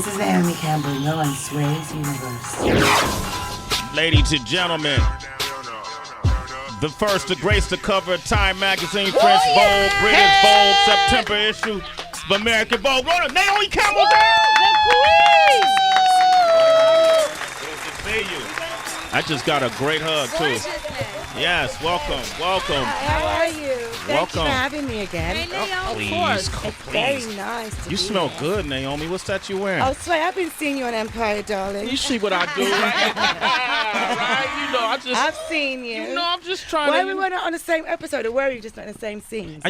This is Naomi Campbell. You're on Sway's Universe. Ladies and gentlemen, the first to grace the cover of Time Magazine, French Vogue, British Vogue, September issue of American Vogue. Naomi Campbell. Good to see you. I just got a great hug, too. Yes, welcome. How are you? Thanks for having me again. Please. It's very nice to You be smell here. good, Naomi. What's that you wearing? Oh, Sway, I've been seeing you on Empire, darling. You see what I do, right? Right? You know, I've seen you. You know, I'm just trying Why to. we weren't on the same episode, or were we just not in the same scenes? I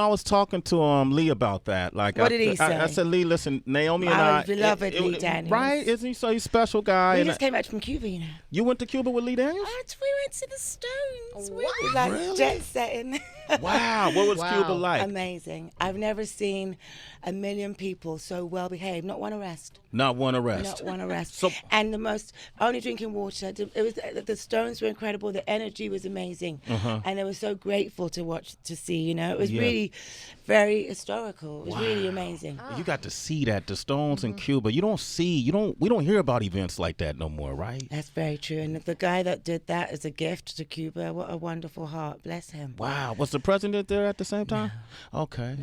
was talking to Lee about that. Like, What did he say? I said, Lee, listen, Naomi and My I. beloved Lee Daniels. Right? Isn't he so he's a special guy? We And just came back from Cuba, you know. you went to Cuba with Lee Daniels? We went to the Stones. What? We were like Really? jet setting. Wow. What was Cuba like? Amazing. I've never seen a million people so well behaved. Not one arrest. Not one arrest. Not one arrest. So- and only drinking water. It was the Stones were incredible. The energy was amazing, and they were so grateful to see. You know, it was really very historical. It was really amazing. You got to see that, the Stones in Cuba. We don't hear about events like that no more, right? That's very true. And the guy that did that as a gift to Cuba, what a wonderful heart. Bless him. Wow. Was the president there at the same time? No. Okay.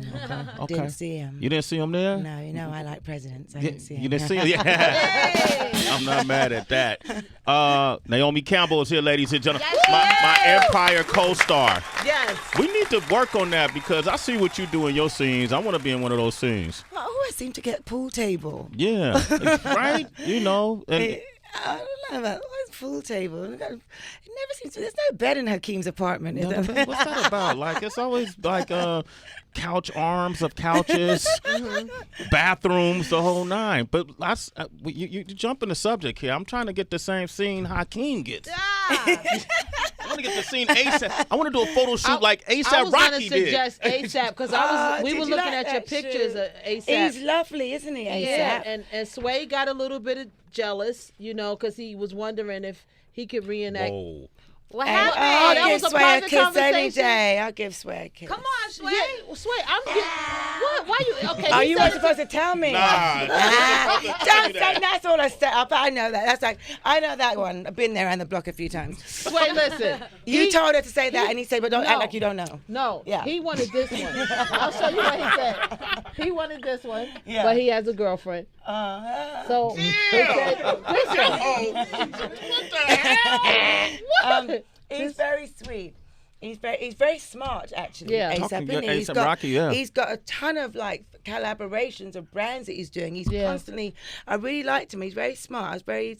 Didn't see him. You didn't see him there? No, you know I like presidents. I didn't see him. You didn't see him? Yeah. I'm not mad at that. Naomi Campbell is here, ladies and gentlemen. My Empire co-star. Yes. We need to work on that because I see what you do in your scenes. I want to be in one of those scenes. I always seem to get pool table. Yeah. Right? You know. And I don't know about pool table. It never seems to. There's no bed in Hakeem's apartment. Is there? what's that about? Like, it's always like couch arms of couches, bathrooms, the whole nine. But you jumping the subject here. I'm trying to get the same scene Hakeem gets. I want to get the scene ASAP. I want to do a photo shoot like ASAP Rocky did. I was going to suggest ASAP because we were looking at your pictures of ASAP. He's lovely, isn't he, ASAP? Yeah, and Sway got a little bit jealous, you know, because he was wondering if he could reenact. Whoa. What And happened? I'll that give was a Sway a private kiss any conversation. day. I'll give Sway a kiss. Come on, Sway. Yeah, well, Sway, I'm getting. What? Why you? Okay. Oh, he you said weren't supposed to tell me. Nah. Don't say that's all I said. I know that. That's like I know that one. I've been there around the block a few times. Sway, listen. You told her to say that, and he said, "But don't act like you don't know." No. Yeah. He wanted this one. I'll show you what he said. He wanted this one, Yeah. but he has a girlfriend. So he said, listen. What the hell? He's very sweet. He's very smart, actually. Yeah. ASAP, isn't he? A$AP Rocky, yeah. He's got a ton of like collaborations of brands that he's doing. He's constantly. I really liked him. He's very smart. I was very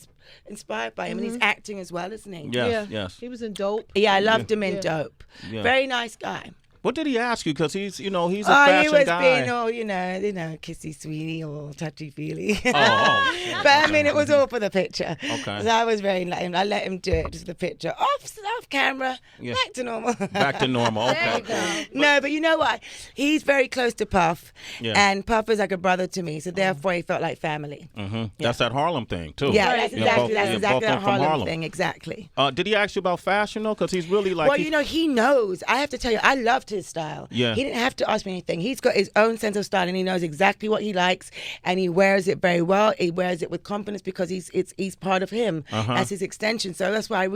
inspired by him, and he's acting as well, isn't he? Yes. He was in Dope. Yeah, I loved him in Dope. Yeah. Very nice guy. What did he ask you? Because he's a he fashion was guy. being all, kissy sweetie or touchy feely. Oh. But I mean, it was all for the picture. Okay. So I was I let him do it, just the picture. Off camera, Yeah. back to normal. Back to normal. There you Okay. go. No, but you know what? He's very close to Puff, Yeah. and Puff is like a brother to me, so therefore he felt like family. Mm-hmm. That's that Harlem thing too. Yeah, that's You're both- exactly you're both that from Harlem thing, exactly. Did he ask you about fashion though? Because he's really like. Well, he knows. I have to tell you, I loved his style. Yeah. He didn't have to ask me anything. He's got his own sense of style, and he knows exactly what he likes, and he wears it very well. He wears it with confidence because he's part of him as his extension. So that's why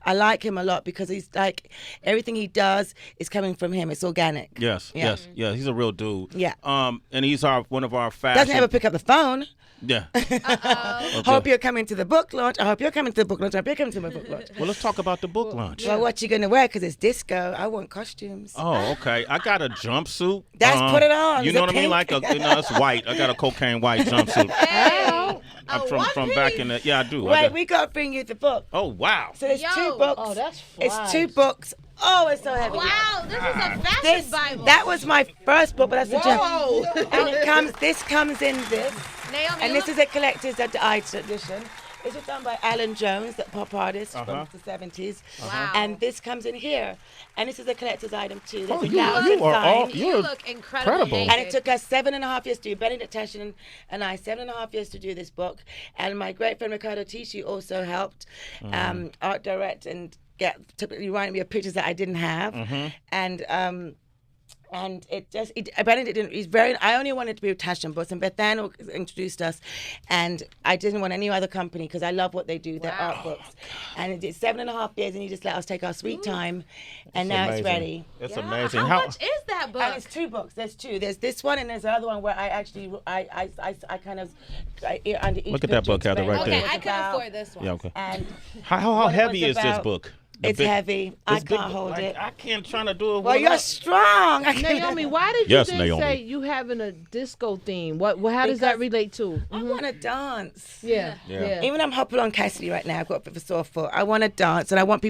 I like him a lot, because he's like everything he does is coming from him. It's organic. Yes. He's a real dude. Yeah. And he's one of our fashion. Doesn't ever pick up the phone. Yeah. Hope you're coming to the book launch. I hope you're coming to the book launch. I hope you're coming to my book launch. Well, let's talk about the book launch. Well, what you gonna wear? Because it's disco. I want costumes. Oh, okay. I got a jumpsuit. Put it on. You Is know it what I mean? pink? Like it's white. I got a cocaine white jumpsuit. I'm from back in the. Yeah, I do. Wait, we gotta bring you the book. Oh wow. So there's Yo. 2 books. Oh, that's It's flies. 2 books. Oh, it's so heavy. Wow, this is a fashion Bible. That was my first book, but that's the gem. Whoa. And this comes in this. Naomi, And this is a collector's edition. This was done by Alan Jones, the pop artist from the 70s. Wow. And this comes in here. And this is a collector's item too. There's Oh, a you are thousand all. signs. you look incredible. incredible. And it took us 7.5 years to do. Benedict Tashin and I 7.5 years to do this book. And my great friend Ricardo Tisci also helped art direct and typically reminded me of pictures that I didn't have. And And Benedict didn't. He's very. I only wanted to be with Tash and Books, and Beth Ann introduced us, and I didn't want any other company because I love what they do. Their art books, and it did 7.5 years, and he just let us take our sweet time, and now it's ready. It's amazing. How much is that book? And it's 2 books. There's 2. There's this one, and there's the other one where I actually I kind of under each. Look at that book, Heather, right Okay, there. I can afford this one. Yeah, okay. And How what it heavy was is this about- book? It's heavy. I can't hold like, it. I can't try to do it. Well, you're strong. Naomi, why did Yes, you then Naomi. say you having a disco theme? How does that relate to? I want to dance. Yeah. Even I'm hopping on Cassidy right now. I've got a bit of a sore foot. I want to dance, and I don't want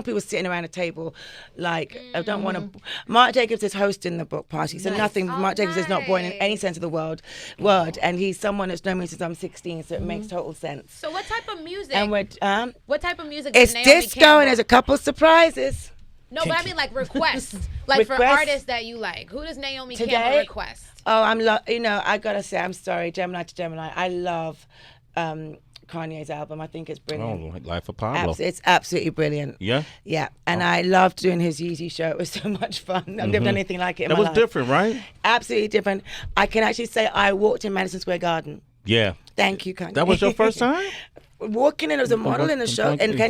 people sitting around a table. Like, I don't want to. Mark Jacobs is hosting the book party, so nothing. Mark Jacobs is not born in any sense of the word, and he's someone that's known me since I'm 16, so it makes total sense. So what type of music? And we're what type of music? it's does Naomi disco, Campbell? and there's a couple surprises. No, but I mean like requests, like for Requests? artists that you like. Who does Naomi Today? Campbell request? Oh, I gotta say, I'm sorry, Gemini to Gemini. I love Kanye's album. I think it's brilliant. Oh, like Life of Pablo. It's absolutely brilliant. Yeah? Yeah, and I loved doing his Yeezy show. It was so much fun. I've never done anything like it in That my was life. different, right? Absolutely different. I can actually say I walked in Madison Square Garden. Yeah. Thank you, Kanye. That was your first time? Walking in as a model in the show, and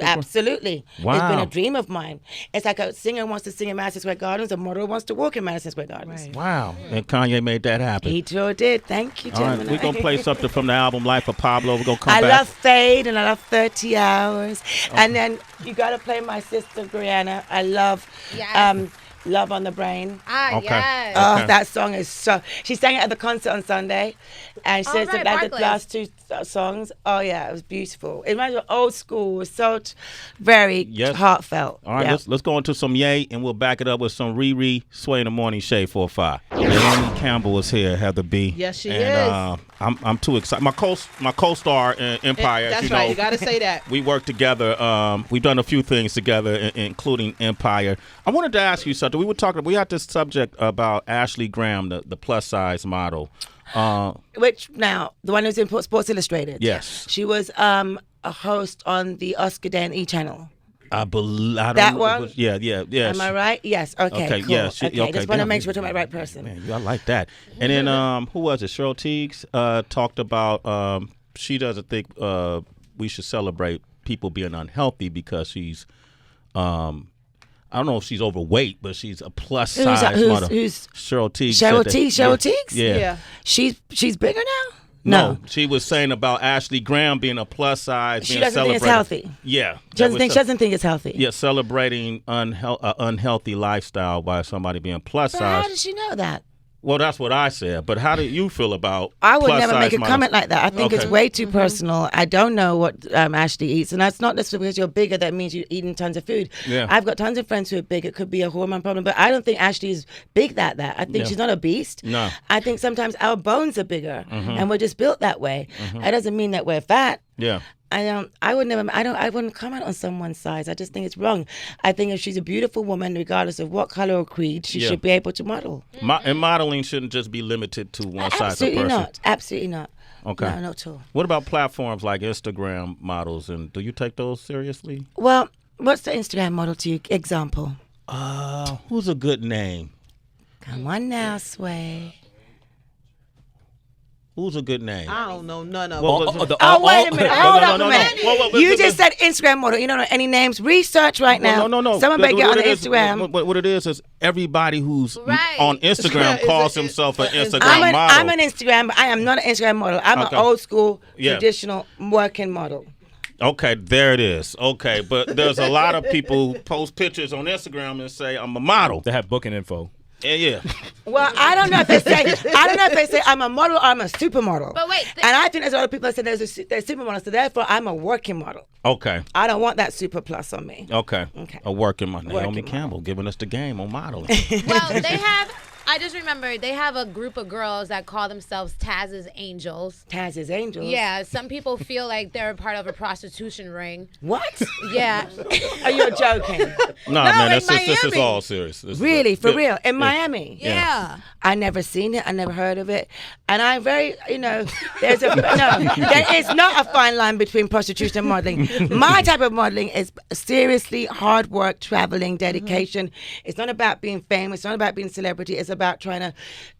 absolutely, Wow. it's been a dream of mine. It's like a singer wants to sing in Madison Square Gardens, a model wants to walk in Madison Square Gardens. Wow. And Kanye made that happen. He sure did. Thank you, All right, Gemini. we're going to play something from the album Life of Pablo. We're going to come I back. love Fade and I love 30 Hours. And then you got to play my sister, Brianna. I love Yes. Love on the Brain. Ah, Okay. yes. Oh, Okay. that song is so. She sang it at the concert on Sunday, and she Oh, said right, like the Barclays. last 2 songs. Oh yeah, it was beautiful. It reminds me of old school. It was so very Yes. heartfelt. All right, Yeah. let's go into some Ye, and we'll back it up with some Riri, Sway in the Morning, Shade 4-5. Naomi Campbell is here, Heather B. Yes, she and, is. I'm too excited. My co-star in Empire, as That's you know. right. You got to say that. We work together. We've done a few things together, including Empire. I wanted to ask you something. We had this subject about Ashley Graham, the plus size model. Which now the one who's in Sports Illustrated. Yes. She was a host on the Oscar Day and E Channel. I don't That know. one? Yeah. Am I right? Yes. Okay. Okay, Cool. yeah, okay. okay, Just want to damn, make sure we're talking about the right person. Man, I like that. And then who was it? Cheryl Teagues talked about she doesn't think we should celebrate people being unhealthy because she's I don't know if she's overweight, but she's a plus size model. Who's Cheryl Teagues? Cheryl said that- Teagues? Cheryl Teagues? Yeah. She's bigger now? No, she was saying about Ashley Graham being a plus size. She being doesn't think it's celebrated. healthy. Yeah. She doesn't think it's healthy. Yeah, celebrating unhealthy lifestyle by somebody being plus But size. how does she know that? Well, that's what I said. But how do you feel about I would plus never make size a models? comment like that. I think it's Okay. way too personal. I don't know what Ashley eats. And that's not necessarily because you're bigger that means you're eating tons of food. Yeah. I've got tons of friends who are big. It could be a hormone problem. But I don't think Ashley is big that. I think Yeah. she's not a beast. No. I think sometimes our bones are bigger. And we're just built that way. That doesn't mean that we're fat. Yeah. I wouldn't comment on someone's size. I just think it's wrong. I think if she's a beautiful woman, regardless of what color or creed, she Yeah. should be able to model. And modeling shouldn't just be limited to one size of Absolutely person. not. Absolutely not. Okay. No, not at all. What about platforms like Instagram models, and do you take those seriously? Well, what's the Instagram model to you? Example. Who's a good name? Come on now, Sway. Who's a good name? I don't know none of Well, them. well, Oh, wait a minute. Hold up a minute. Whoa, You just said Instagram model. You don't know any names. Research right now. No. Someone better get on the What it is- Instagram. What it is everybody who's Right. on Instagram Is calls it- himself an is- Instagram model. I'm an Instagram, but I am not an Instagram model. I'm Okay. an old school, Yeah. traditional working model. Okay, there it is. Okay, but there's a lot of people who post pictures on Instagram and say I'm a model. They have booking info. Yeah. Well, I don't know if they say I'm a model or I'm a supermodel. But wait, and I think there's a lot of people that say there's supermodel, so therefore I'm a working model. Okay. I don't want that super plus on me. Okay. Okay. A working model. Naomi Working model. Campbell giving us the game on modeling. well, they have I just remember they have a group of girls that call themselves Taz's Angels. Taz's Angels? Yeah, some people feel like they're a part of a prostitution ring. What? Yeah. Are you joking? No, man, this is all serious. Really? For real? In Miami? Yeah. I never seen it. I never heard of it. And I'm very, there is not a fine line between prostitution and modeling. My type of modeling is seriously hard work, traveling, dedication. It's not about being famous. It's not about being a celebrity. It's about trying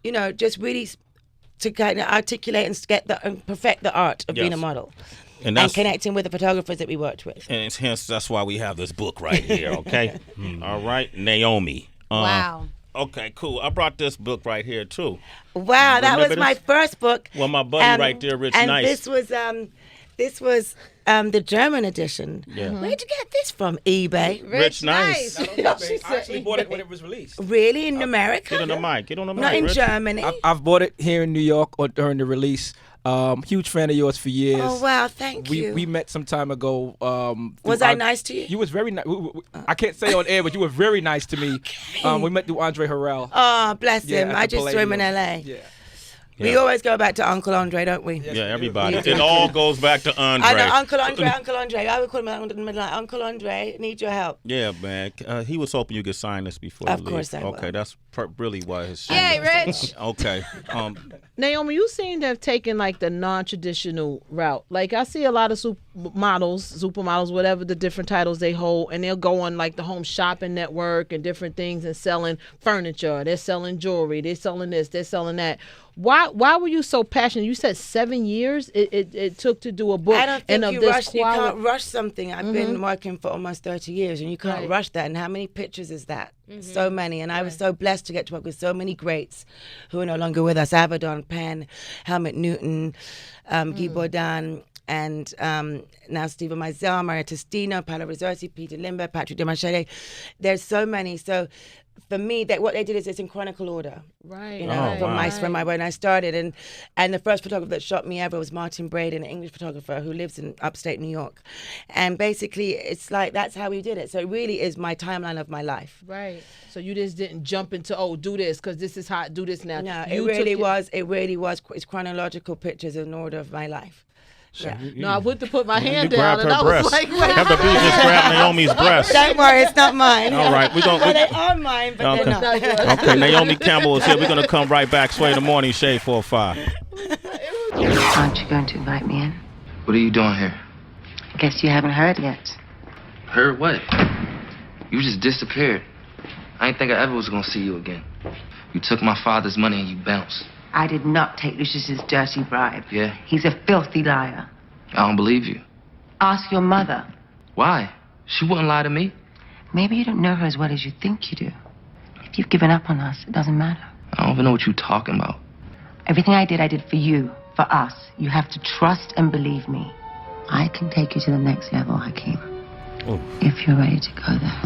to, just really to kind of articulate and perfect the art of being a model. And connecting with the photographers that we worked with. And hence, that's why we have this book right here, okay? All right, Naomi. Wow. Okay, cool. I brought this book right here, too. Wow, that was my first book. Well, my buddy right there, Rich and Nice. This was the German edition. Yeah. Where'd you get this from? eBay? Rich Nice. I actually bought it when it was released. Really? In America? Get on the mic. Not in Rich. Germany? I've bought it here in New York or during the release. Huge fan of yours for years. Oh, wow. Thank you. We met some time ago. Was I nice to you? You was very nice. I can't say on air, but you were very nice to me. We met through Andre Harrell. Oh, bless him. at I the just saw him in Palladium. L.A. Yeah. We always go back to Uncle Andre, don't we? Yeah, everybody. It all goes back to Andre. I know, Uncle Andre. I would call him like, Uncle Andre, need your help. Yeah, man. He was hoping you could sign this before you Of leave. course I will. Okay, that's really why his Yay, Rich. Okay. Naomi, you seem to have taken like the non-traditional route. Like I see a lot of supermodels, whatever the different titles they hold, and they'll go on like the Home Shopping Network and different things and selling furniture. They're selling jewelry. They're selling this. They're selling that. Why were you so passionate? You said 7 years it took to do a book. I don't think you can't rush something. I've Mm-hmm. been working for almost 30 years and you can't rush that. And how many pictures is that? Mm-hmm. So many. And I was so blessed to get to work with so many greats who are no longer with us. Avedon Penn, Helmut Newton, Guy Bourdin, and now Stephen Meisel, Maria Testino, Paolo Risorsi, Peter Limber, Patrick Demarchede. There's so many. So for me, what they did is it's in chronicle order. Right. From my when I started, and the first photographer that shot me ever was Martin Braden, an English photographer who lives in upstate New York, and basically it's like that's how we did it. So it really is my timeline of my life. Right. So you just didn't jump into do this because this is hot, do this now. No, it really was. It's chronological pictures in order of my life. Yeah. No, I went to put my hand You down grabbed and her I breast. was like, Have the bee just grab Naomi's breast. Don't worry, it's not mine. All right, Well, they are mine, but Okay. they're not. Okay, Naomi Campbell is here. We're going to come right back. Sway in the morning, Shade 4-5. Aren't you going to invite me in? What are you doing here? Guess you haven't heard yet. Heard what? You just disappeared. I didn't think I ever was gonna see you again. You took my father's money and you bounced. I did not take Lucius's dirty bribe. Yeah? He's a filthy liar. I don't believe you. Ask your mother. Why? She wouldn't lie to me. Maybe you don't know her as well as you think you do. If you've given up on us, it doesn't matter. I don't even know what you're talking about. Everything I did for you, for us. You have to trust and believe me. I can take you to the next level, Hakeem. Oh. If you're ready to go there.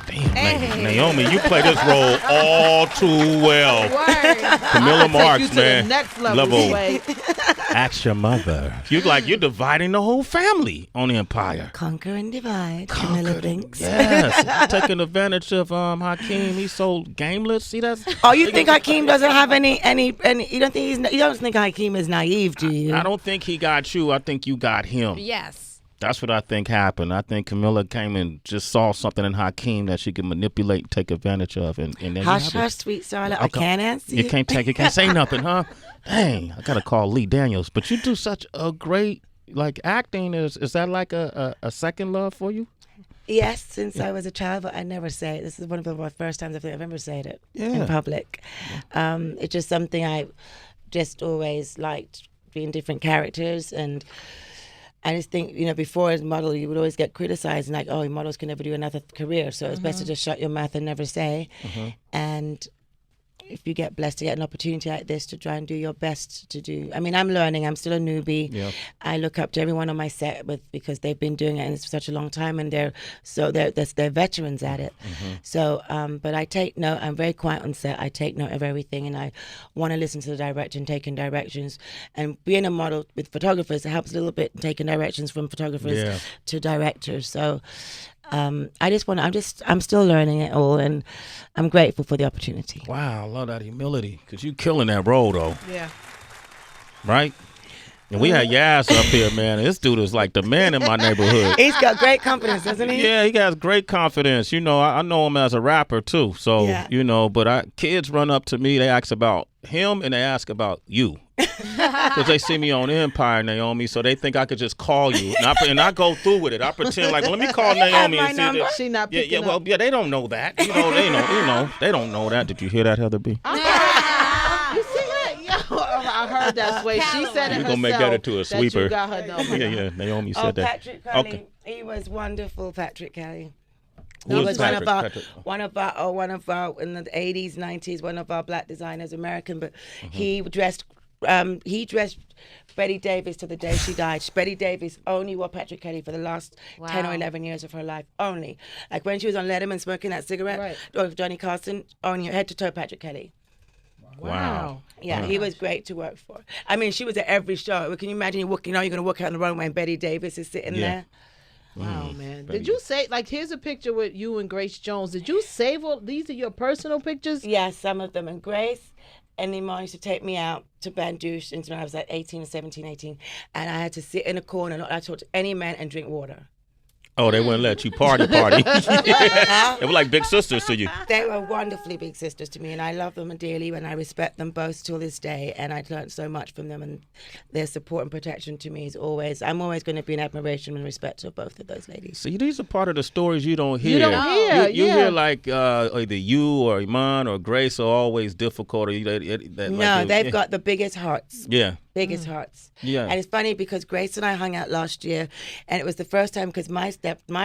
Damn, Naomi, you play this role all too well. Camilla Marks, to man. the next level. Sway. Ask your mother. You're dividing the whole family on the Empire. Conquer and divide. Camilla thinks. Yes, taking advantage of Hakeem. He's so gameless. See that? Oh, you think Hakeem doesn't have any? You don't think Hakeem is naive, do you? I don't think he got you. I think you got him. Yes. That's what I think happened. I think Camilla came and just saw something in Hakeem that she could manipulate and take advantage of. And then Hush, sweet Starlet. I can't answer you. You can't say nothing, huh? Dang, I gotta call Lee Daniels. But you do such a great acting. Is that like a second love for you? Yes, since I was a child, but I never say it. This is one of my first times I've ever said it in public. It's just something I just always liked, being different characters. And I just think, before as a model, you would always get criticized and models can never do another career. So it's best to just shut your mouth and never say. And if you get blessed to get an opportunity like this, to try and do your best to do. I mean, I'm learning. I'm still a newbie. Yep. I look up to everyone on my set because they've been doing it for such a long time, and they're veterans at it. So, but I take note. I'm very quiet on set. I take note of everything, and I want to listen to the director and taking directions. And being a model with photographers, it helps a little bit taking directions from photographers to directors. So I'm still learning it all, and I'm grateful for the opportunity. Wow, I love that humility, because you killing that role, though. Yeah. Right? And we had Yaz up here, man. This dude is like the man in my neighborhood. He's got great confidence, doesn't he? Yeah, he has great confidence. You know, I know him as a rapper, too. So, Yeah. you know, but kids run up to me. They ask about him, and they ask about you. Because they see me on Empire, Naomi, so they think I could just call you. And I go through with it. I pretend like, let me call Naomi my and see number? that. She not Yeah, picking well, up. yeah, they don't know that. They don't know that. Did you hear that, Heather B? You see that? Yo, I heard that Sway. She said it We're herself. gonna make that into a sweeper. That you got her number. Yeah, Naomi said that. Patrick Kelly. Okay. He was wonderful, Patrick Kelly. Who He is was Patrick? one of our in the 80s, 90s, one of our black designers, American, but Mm-hmm. he dressed Betty Davis to the day she died. Betty Davis only wore Patrick Kelly for the last 10 or 11 years of her life, only. Like when she was on Letterman smoking that cigarette, Right. or Johnny Carson, only head to toe Patrick Kelly. Wow. Yeah, he was great to work for. I mean, she was at every show. Can you imagine you're going to walk out on the runway and Betty Davis is sitting Yeah. there? Wow, man. Did you say, like, here's a picture with you and Grace Jones. Did you save all these are your personal pictures? Yeah, some of them. And Grace and Iman used to take me out to Bandouche when I was like 18 or 17, 18. And I had to sit in a corner, not allowed to talk to any man, and drink water. Oh, they wouldn't let you party. They were like big sisters to you. They were wonderfully big sisters to me, and I love them dearly, and I respect them both till this day. And I've learned so much from them, and their support and protection to me is always, I'm always going to be in admiration and respect of both of those ladies. See, these are part of the stories you don't hear. You don't hear, You yeah. hear like either you or Iman or Grace are always difficult. Or They've got the biggest hearts. Yeah. Biggest hearts. Yeah. And it's funny because Grace and I hung out last year, and it was the first time because my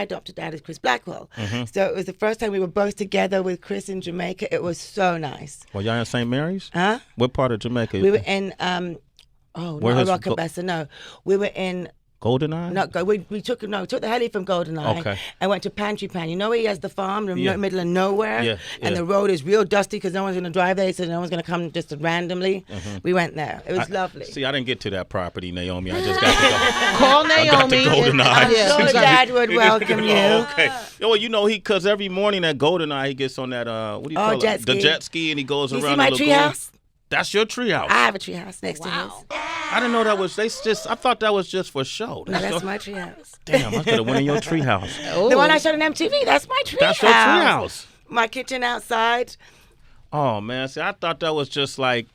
adopted dad is Chris Blackwell. So it was the first time we were both together with Chris in Jamaica. It was so nice. Well, y'all in St. Mary's? Huh? What part of Jamaica? We were in Where is- Rockabessa. No, we were in. GoldenEye? We took the heli from GoldenEye Okay. and went to Pantry Pan. You know where he has the farm in Yeah. the middle of nowhere? Yeah, And yeah. the road is real dusty because no one's going to drive there, so no one's going to come just randomly. We went there. It was lovely. See, I didn't get to that property, Naomi. I just got to go. Call I got to Naomi. GoldenEye. I'm sure Dad would welcome you. Oh, okay. Well, you know, because every morning at GoldenEye, he gets on that, what do you call jet it? The ski. jet ski, and he goes You around see my the lagoon. treehouse? That's your treehouse. I have a treehouse next to his. I didn't know that was. I thought that was just for show. No, that's my treehouse. Damn, I could have went in your treehouse. The one I showed on MTV, that's my treehouse. That's your treehouse. My kitchen outside. Oh man, see, I thought that was just like,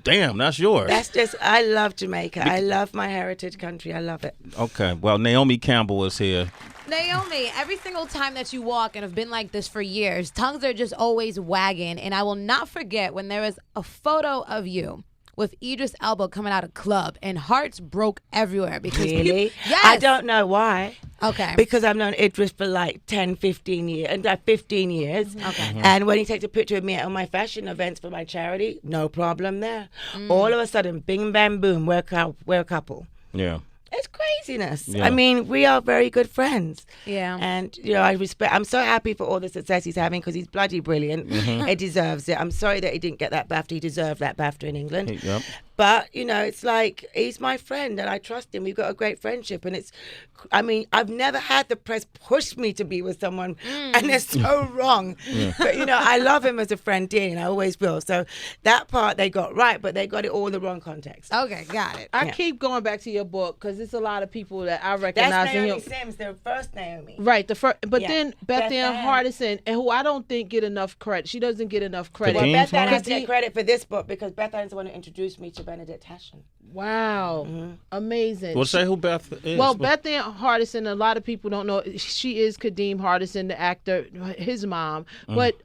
damn, that's yours. That's just, I love Jamaica. I love my heritage country. I love it. Okay, well, Naomi Campbell is here. Naomi, every single time that you walk, and have been like this for years, tongues are just always wagging. And I will not forget when there was a photo of you with Idris Elba coming out of club, and hearts broke everywhere. Because Really? Yes. I don't know why. Okay. Because I've known Idris for like 10, 15 years, and 15 years. Okay. And when he takes a picture of me at my fashion events for my charity, no problem there. All of a sudden, bing, bam, boom, we're a couple. Yeah. It's craziness. Yeah. I mean, we are very good friends. Yeah. And, I'm so happy for all the success he's having because he's bloody brilliant. He deserves it. I'm sorry that he didn't get that BAFTA. He deserved that BAFTA in England. Yep. But, it's like, he's my friend and I trust him. We've got a great friendship. And I've never had the press push me to be with someone. And they're so wrong. But, I love him as a friend dearly and I always will. So that part they got right, but they got it all in the wrong context. Okay, got it. I keep going back to your book because there's a lot of people that I recognize. That's in Naomi your, Sims, the first Naomi. right, the first, but Yeah. then Beth Ann Ann. Hardison, and who I don't think get enough credit. She doesn't get enough credit. Well, James Beth Ann has to Hardison? get credit for this book because Beth Ann is the one who introduced me to Benedict Hashem. Wow, amazing. Well, say who Beth is. Well, Beth Ann Hardison, a lot of people don't know. She is Kadeem Hardison, the actor, his mom. But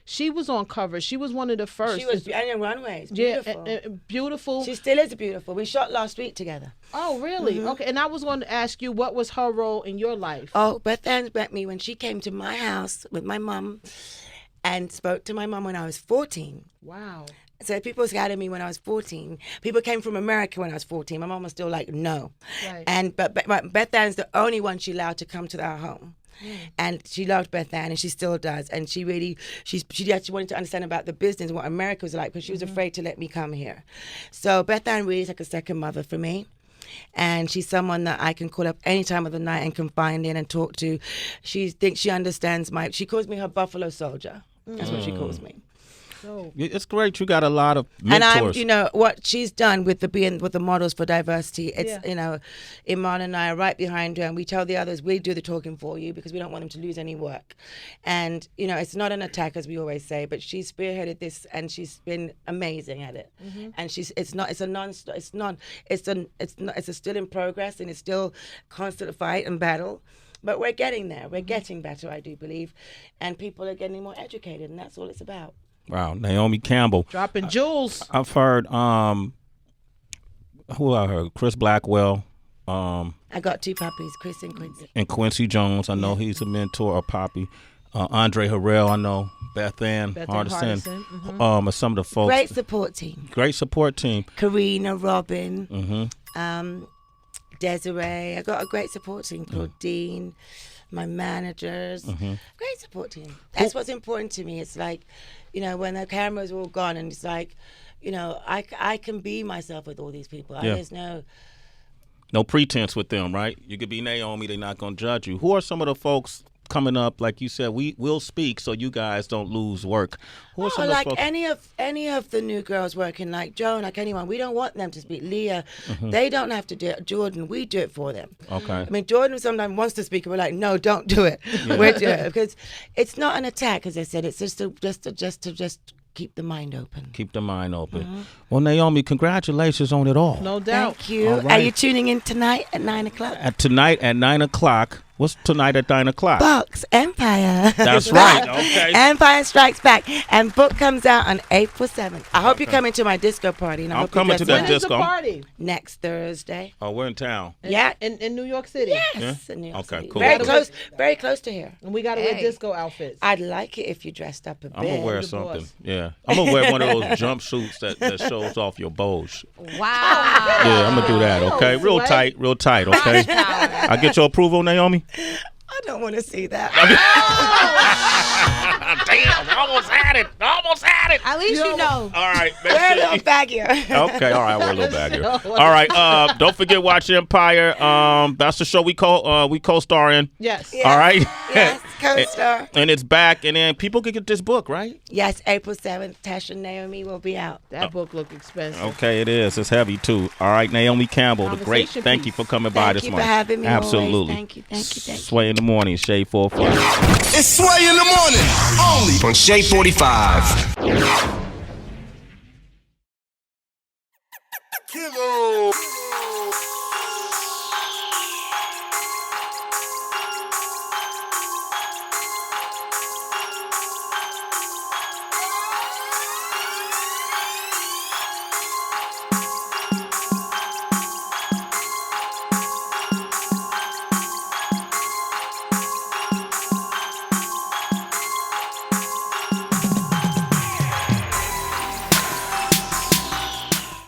she was on cover. She was one of the first. She was on runways. yeah, Beautiful. beautiful. She still is beautiful. We shot last week together. Oh, really? Okay. And I was going to ask you, what was her role in your life? Oh, Beth Ann met me when she came to my house with my mum and spoke to my mum when I was 14. Wow. So people scouted me when I was 14. People came from America when I was 14. My mom was still like, no. Right. And but Beth Ann's the only one she allowed to come to our home. And she loved Beth Ann, and she still does. And she actually wanted to understand about the business and what America was like, because she was afraid to let me come here. So Beth Ann really is like a second mother for me. And she's someone that I can call up any time of the night and confide in and talk to. She thinks she understands she calls me her Buffalo Soldier. That's what she calls me. So It's great. You got a lot of mentors. And what she's done with the models for diversity. It's Iman and I are right behind her, and we tell the others we do the talking for you because we don't want them to lose any work. And it's not an attack as we always say, but she's spearheaded this, and she's been amazing at it. And it's still in progress, and it's still constant fight and battle. But we're getting there. We're getting better, I do believe, and people are getting more educated, and that's all it's about. Wow, Naomi Campbell. dropping jewels. I've heard who I heard? Chris Blackwell. I got 2 puppies, Chris and Quincy. And Quincy Jones. I know he's a mentor of Poppy. Andre Harrell, I know. Beth Ann Hardison. Some of the folks. Great support team. Great support team. Karina, Robin, Desiree. I got a great support team. Claudine, my managers. Great support team. That's what's important to me. It's like, when the cameras are all gone, and it's like, I can be myself with all these people. There's no pretense with them, right? You could be Naomi, they're not going to judge you. Who are some of the folks coming up? Like you said, we will speak so you guys don't lose work. Who are some of the folks? Any of the new girls working, like Joan, like anyone. We don't want them to speak. Leah, they don't have to do it. Jordan, we do it for them. Okay. I mean, Jordan sometimes wants to speak, and we're like, no, don't do it. We're doing it because it's not an attack, as I said. It's just to keep the mind open. Keep the mind open. Well, Naomi, congratulations on it all. No doubt. Thank you. All right. Are you tuning in tonight at 9 o'clock? Tonight at 9 o'clock. What's tonight at 9 o'clock? Box Empire. That's right. Okay. Empire Strikes Back. And book comes out on April 7th. I hope you're coming to my disco party. And I'm coming to that When is the disco. party? Next Thursday. Oh, we're in town. In New York City. Yes. In New York Okay, City. cool. Very close to here. And we got to wear disco outfits. I'd like it if you dressed up a bit. I'm going to wear the something. boss. Yeah. I'm going to wear one of those jumpsuits that shows off your bulge. Wow. Yeah, I'm going to do that, okay? Real tight, okay? I get your approval, Naomi? I don't want to see that. Damn, almost had it. At least you know. All right. Wear a little baggier. Okay, all right, we're a little bag here. All right, don't forget Watch Empire. That's the show we co-star in. Yes. All right. Yes, co-star. And it's back, and then people can get this book, right? Yes, April 7th, Tasha and Naomi will be out. That book look expensive. Okay, it is. It's heavy too. All right, Naomi Campbell, the great. Conversation Thank piece. you for coming by this Thank you morning. for having me. Absolutely. Always. Thank you. Sway in the morning, Shade 45. It's Sway in the morning, only on Shade 45. Kilo.